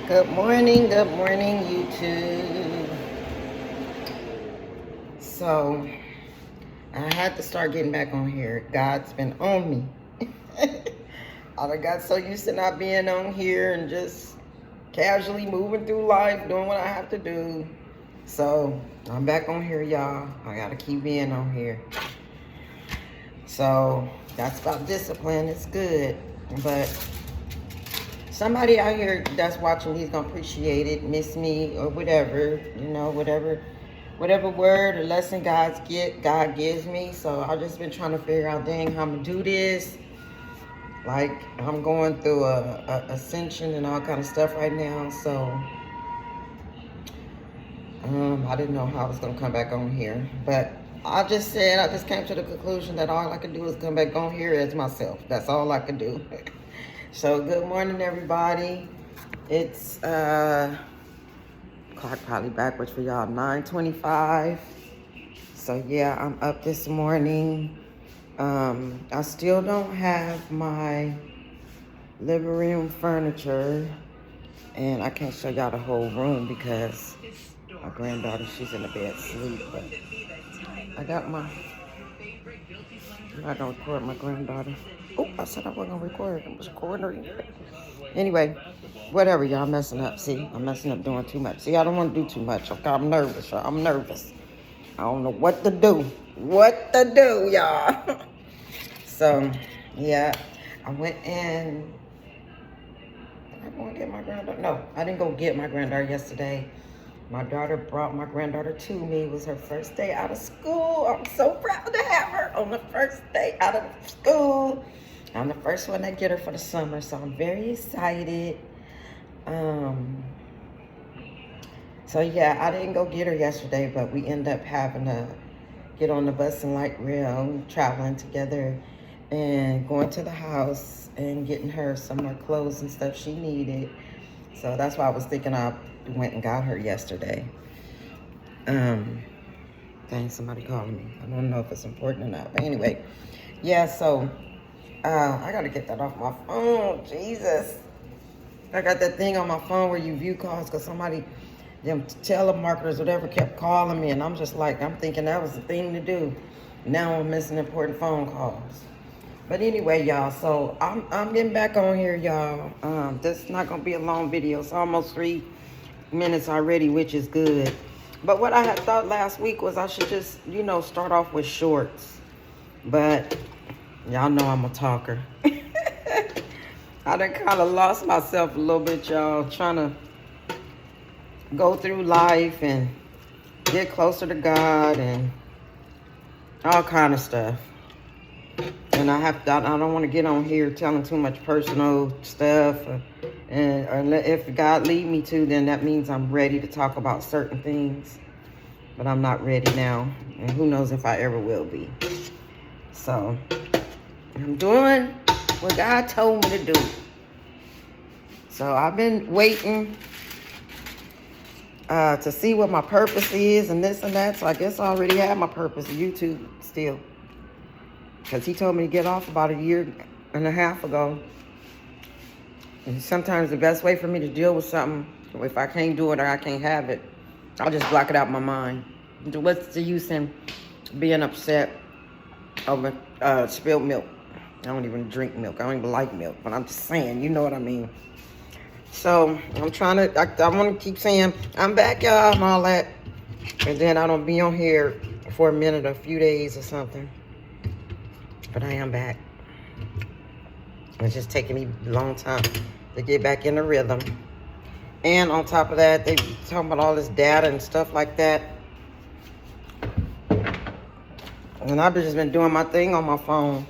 Good morning, YouTube. So, I had to start getting back on here. God's been on me. I done got so used to not being on here and just casually moving through life, doing what I have to do. So, I'm back on here, y'all. I gotta keep being on here. So, that's about discipline. It's good. But somebody out here that's watching me is gonna appreciate it, miss me, or whatever, whatever word or lesson God gives me. So I've just been trying to figure out, dang, how I'm gonna do this. Like, I'm going through a ascension and all kind of stuff right now. So I didn't know how I was gonna come back on here, but I just came to the conclusion that all I could do is come back on here as myself. That's all I could do. So good morning, everybody. It's clock probably backwards for y'all, 9:25. So yeah, I'm up this morning. I still don't have my living room furniture, and I can't show y'all the whole room because my granddaughter, she's in the bed asleep. But I got my, I'm not gonna record my granddaughter. Oh, I said I wasn't gonna record. I was recording. Anyway, whatever, y'all. Messing up. See, I'm messing up doing too much. See, I don't want to do too much. Okay, I'm nervous, y'all. I'm nervous. I don't know what to do. What to do, y'all. So, yeah, I went in. Did I go and get my granddaughter? No, I didn't go get my granddaughter yesterday. My daughter brought my granddaughter to me. It was her first day out of school. I'm so proud to have her on the first day out of school. I'm the first one to get her for the summer, so I'm very excited. So yeah, I didn't go get her yesterday, but we ended up having to get on the bus and light rail, traveling together and going to the house and getting her some more clothes and stuff she needed. So that's why I was thinking I went and got her yesterday. Dang, somebody calling me. I don't know if it's important or not, but anyway. Yeah, so I gotta get that off my phone. Jesus. I got that thing on my phone where you view calls because somebody, them telemarketers, whatever, kept calling me, and I'm just like, I'm thinking that was the thing to do. Now I'm missing important phone calls. But anyway, y'all, so I'm getting back on here, y'all. This is not gonna be a long video. It's almost 3 minutes already, which is good. But what I had thought last week was I should just, start off with shorts. But y'all know I'm a talker. I done kind of lost myself a little bit, y'all, trying to go through life and get closer to God and all kind of stuff. And I don't want to get on here telling too much personal stuff. And if God lead me to, then that means I'm ready to talk about certain things. But I'm not ready now. And who knows if I ever will be. So I'm doing what God told me to do. So I've been waiting to see what my purpose is and this and that. So I guess I already have my purpose, YouTube still. Because he told me to get off about 1.5 years ago. And sometimes the best way for me to deal with something, if I can't do it or I can't have it, I'll just block it out of my mind. What's the use in being upset over spilled milk? I don't even drink milk. I don't even like milk. But I'm just saying, you know what I mean. So I'm trying to, I want to keep saying, I'm back, y'all, and all that. And then I don't be on here for a minute, a few days or something. But I am back. It's just taking me a long time to get back in the rhythm. And on top of that, they talking about all this data and stuff like that. And I've just been doing my thing on my phone.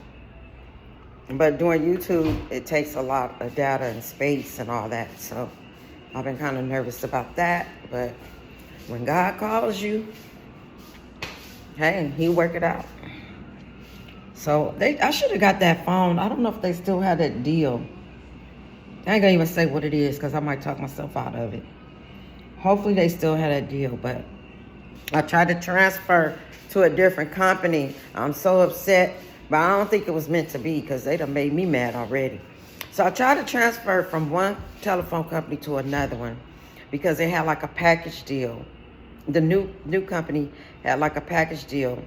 But doing YouTube, it takes a lot of data and space and all that. So I've been kind of nervous about that. But when God calls you, hey, he'll work it out. So I should have got that phone. I don't know if they still have that deal. I ain't gonna even say what it is because I might talk myself out of it. Hopefully they still have that deal, but I tried to transfer to a different company. I'm so upset, but I don't think it was meant to be because they done made me mad already. So I tried to transfer from one telephone company to another one because they had like a package deal. The new company had like a package deal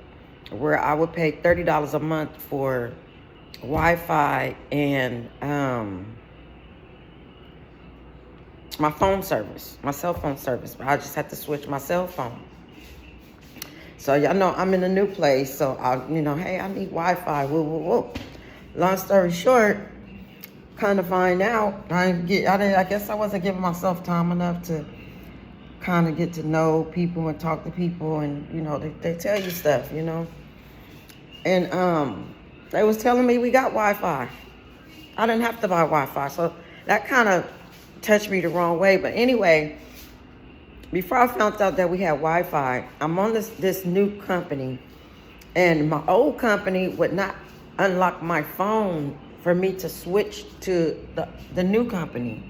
where I would pay $30 a month for Wi-Fi and my phone service, my cell phone service. But I just had to switch my cell phone. So y'all know I'm in a new place, so hey, I need Wi-Fi. Woo, woo, woo. Long story short, kind of find out I guess I wasn't giving myself time enough to kind of get to know people and talk to people, and they tell you stuff, and they was telling me we got Wi-Fi. I didn't have to buy Wi-Fi, so that kind of touched me the wrong way. But anyway, before I found out that we had Wi-Fi, I'm on this new company, and my old company would not unlock my phone for me to switch to the new company.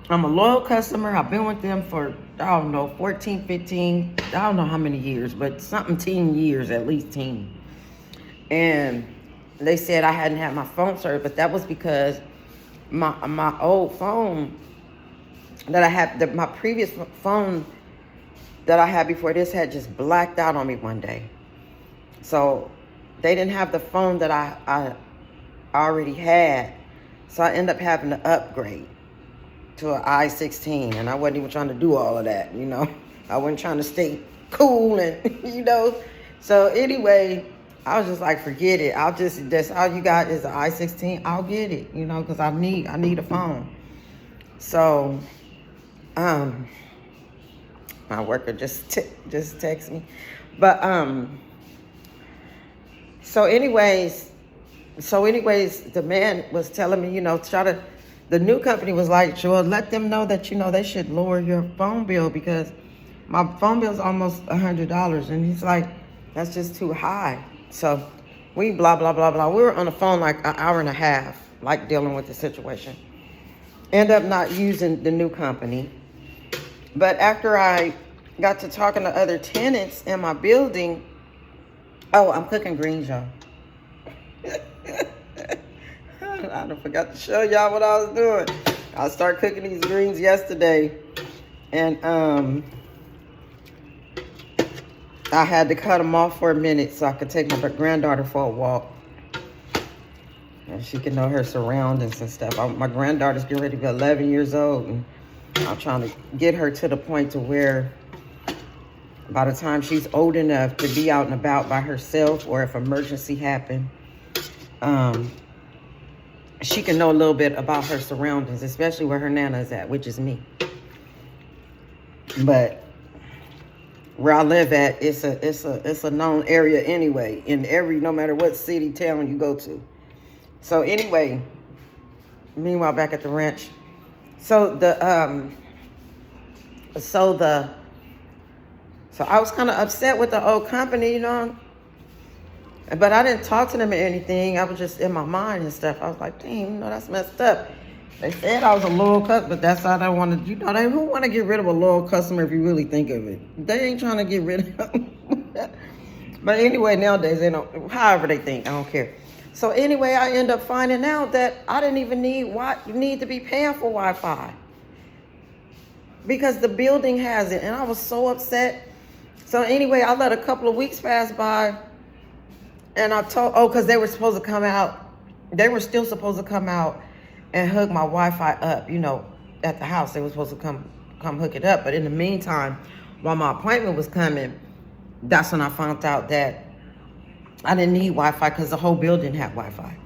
I'm a loyal customer. I've been with them for, I don't know, 14, 15, I don't know how many years, but something 10 years, at least 10. And they said I hadn't had my phone service, but that was because my old phone that I had, my previous phone that I had before this had just blacked out on me one day. So they didn't have the phone that I already had. So I ended up having to upgrade to an i16, and I wasn't even trying to do all of that, I wasn't trying to stay cool and, So anyway, I was just like, forget it. That's all you got is an i16. I'll get it, because I need a phone. So, my worker just texted me, but So anyways, the man was telling me, the new company was like, sure, let them know that, they should lower your phone bill because my phone bill is almost $100. And he's like, that's just too high. So we blah, blah, blah, blah. We were on the phone like an hour and a half, like dealing with the situation. End up not using the new company. But after I got to talking to other tenants in my building, I'm cooking greens, y'all. I done forgot to show y'all what I was doing. I started cooking these greens yesterday, and I had to cut them off for a minute so I could take my granddaughter for a walk, and she can know her surroundings and stuff. My granddaughter's getting ready to be 11 years old, and I'm trying to get her to the point to where by the time she's old enough to be out and about by herself, or if emergency happen, she can know a little bit about her surroundings, especially where her nana is at, which is me. But where I live at, it's a known area anyway, no matter what city, town you go to. So anyway, meanwhile back at the ranch, so I was kind of upset with the old company, but I didn't talk to them or anything. I was just in my mind and stuff. I was like, dang, that's messed up. They said I was a loyal customer, but that's how they wanted, who want to get rid of a loyal customer if you really think of it? They ain't trying to get rid of them. But anyway, nowadays, they don't, however they think, I don't care. So anyway, I end up finding out that I didn't even need to be paying for Wi-Fi because the building has it, and I was so upset. So anyway, I let a couple of weeks pass by, and I told, because they were supposed to come out. They were still supposed to come out and hook my Wi-Fi up, at the house. They were supposed to come hook it up. But in the meantime, while my appointment was coming, that's when I found out that I didn't need Wi-Fi because the whole building had Wi-Fi.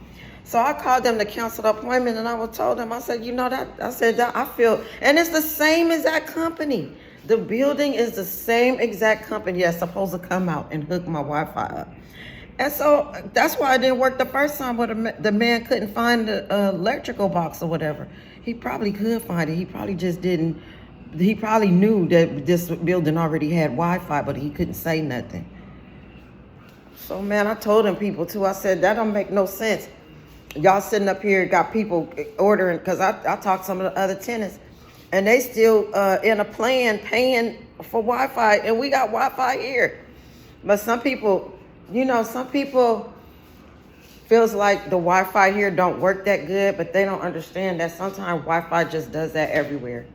So I called them to cancel the appointment, and I told them, I said, I feel, and it's the same exact company. The building is the same exact company that's supposed to come out and hook my Wi-Fi up. And so that's why it didn't work the first time, where the man couldn't find the electrical box or whatever. He probably could find it. He probably just didn't. He probably knew that this building already had Wi-Fi, but he couldn't say nothing. So, man, I told them people, too. I said, that don't make no sense. Y'all sitting up here, got people ordering, because I talked to some of the other tenants, and they still in a plan paying for Wi-Fi, and we got Wi-Fi here. But some people, some people feels like the Wi-Fi here don't work that good, but they don't understand that sometimes Wi-Fi just does that everywhere.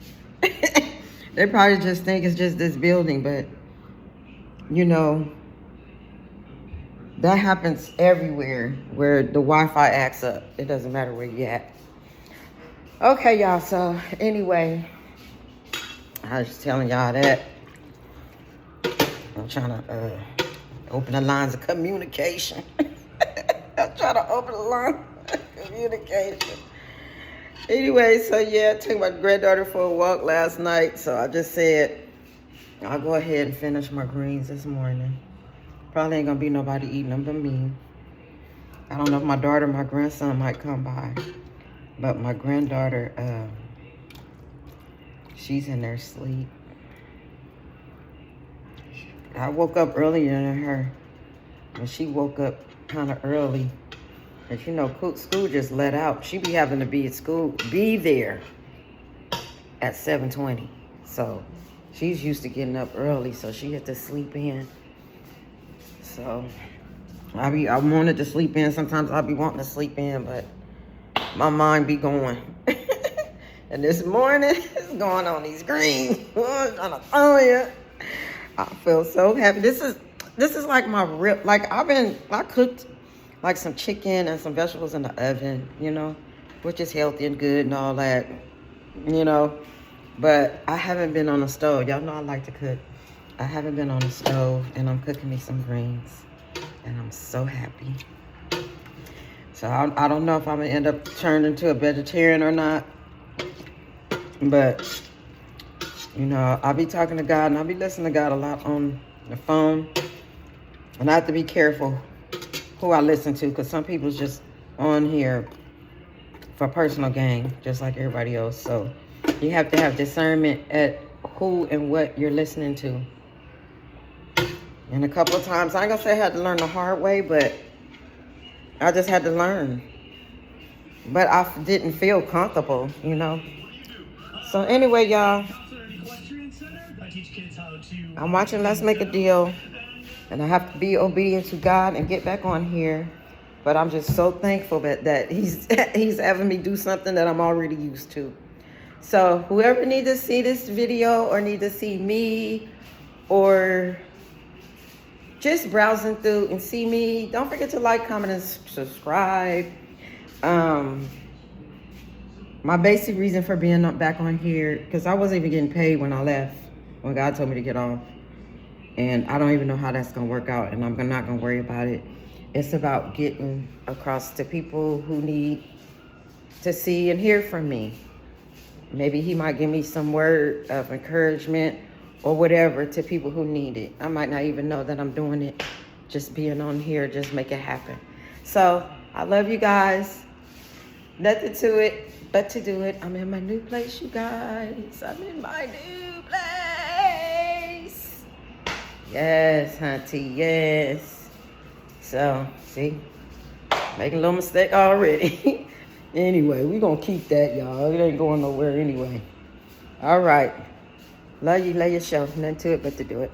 They probably just think it's just this building, but you know, that happens everywhere where the Wi-Fi acts up. It doesn't matter where you at. Okay, y'all, so anyway, I was just telling y'all that I'm trying to open the lines of communication. I'm trying to open the line of communication. Anyway, so yeah, I took my granddaughter for a walk last night. So I just said, I'll go ahead and finish my greens this morning. Probably ain't gonna be nobody eating them but me. I don't know if my daughter or my grandson might come by. But my granddaughter, she's in there asleep. I woke up earlier than her. And she woke up kind of early. And you know, school just let out. She be having to be at school, be there at 7:20. So she's used to getting up early, so she had to sleep in. So I wanted to sleep in. Sometimes I'll be wanting to sleep in, but my mind be going. And this morning, it's going on these greens. I'm trying to tell you. I feel so happy. This is like my real, like I cooked like some chicken and some vegetables in the oven, you know, which is healthy and good and all that, you know. But I haven't been on the stove. Y'all know I like to cook. I haven't been on the stove, and I'm cooking me some greens. And I'm so happy. So I don't know if I'm going to end up turning into a vegetarian or not. But, you know, I'll be talking to God, and I'll be listening to God a lot on the phone. And I have to be careful who I listen to, because some people's just on here for personal gain, just like everybody else. So you have to have discernment at who and what you're listening to. And a couple of times, I ain't gonna say I had to learn the hard way, but I just had to learn. But I didn't feel comfortable, you know. So anyway, y'all, I'm watching Let's Make a Deal. And I have to be obedient to God and get back on here. But I'm just so thankful that he's having me do something that I'm already used to. So whoever needs to see this video or need to see me or just browsing through and see me, don't forget to like, comment, and subscribe. My basic reason for being back on here, because I wasn't even getting paid when I left, when God told me to get off. And I don't even know how that's going to work out, and I'm not going to worry about it. It's about getting across to people who need to see and hear from me. Maybe he might give me some word of encouragement or whatever to people who need it. I might not even know that I'm doing it. Just being on here, just make it happen. So I love you guys. Nothing to it but to do it. I'm in my new place, you guys. I'm in my new place. Yes, hunty, yes. So, see, making a little mistake already. Anyway, we're going to keep that, y'all. It ain't going nowhere anyway. All right. Love you, love your show. Nothing to it but to do it.